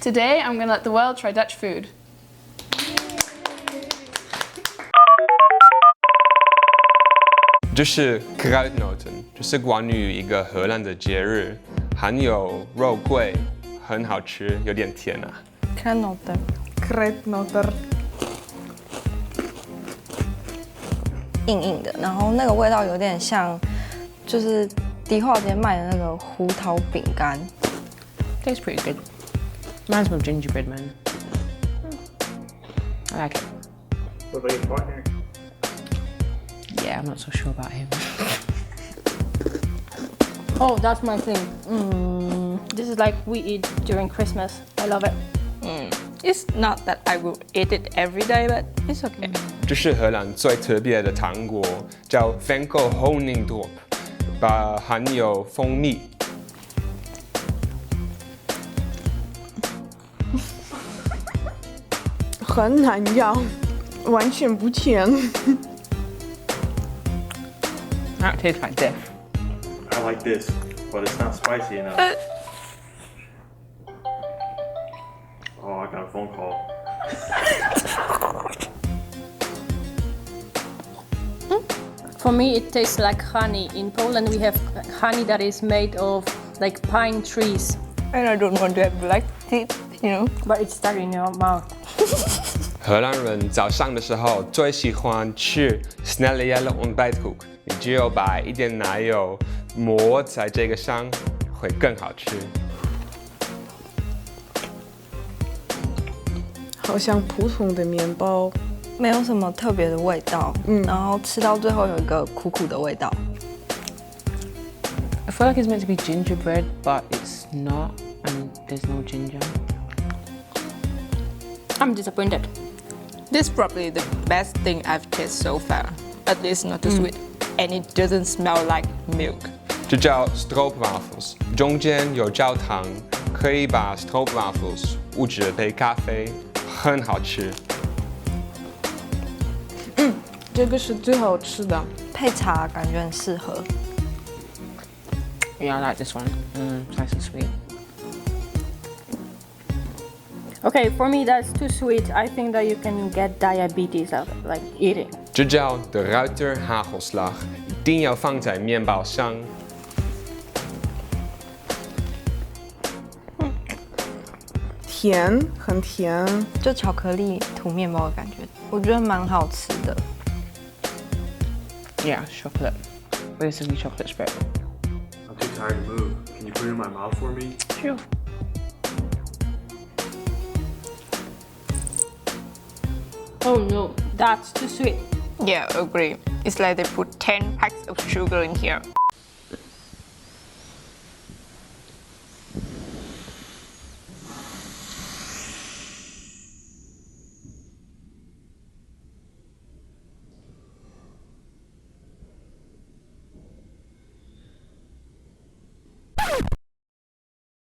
Today, I'm going to let the world try Dutch food. 这是 Kruidnoten， 就是关于一个荷兰的节日，含有肉桂，很好吃，有点甜啊。Kruidnoten，硬硬的，然后那个味道有点像，就是迪化街卖的那个胡桃饼干。Tastes pretty good. Reminds me of gingerbread man. I like it. What about your partner? Yeah, I'm not so sure about him. Oh, that's my thing. This is like we eat during Christmas. I love it. It's not that I will eat it every day, but it's okay. 这是荷兰最特别的糖果，叫 Van Gogh Honingdrop， 含有蜂蜜。很难咬，完全不甜。That tastes like death. I like this, but it's not spicy enough. Oh, I got a phone call. For me, it tastes like honey. In Poland, we have honey that is made of like pine trees, And I don't want to have black teeth, you know. but it's stuck in your mouth. 荷兰人早上的时候最喜欢吃 snelle ontbijtkoek， 你只有把一点奶油抹在这个上，会更好吃。好像普通的面包。没有什么特别的味道，然后吃到最后有一个苦苦的味道。I feel like it's meant to be gingerbread, but it's not, and there's no ginger. I'm disappointed. This is probably the best thing I've tasted so far. At least not too sweet. And it doesn't smell like milk. 这叫 stroopwafels， 中间有焦糖，可以把 stroopwafels 捂着杯咖啡，很好吃。这个是最好吃的。配茶感觉很适合。 Yeah, I like this one. It's nice and sweet. Okay, for me that's too sweet. I think that you can get diabetes out of like eating. 这叫 de Ruiter hagelslag， 一定要放在面包上。甜，很甜。就巧克力涂面包的感觉，我觉得蛮好吃的。 Yeah, chocolate. Basically chocolate spread. I'm too tired to move. Can you put it in my mouth for me? Sure. Oh no, that's too sweet. Yeah, agree. It's like they put 10 packs of sugar in here.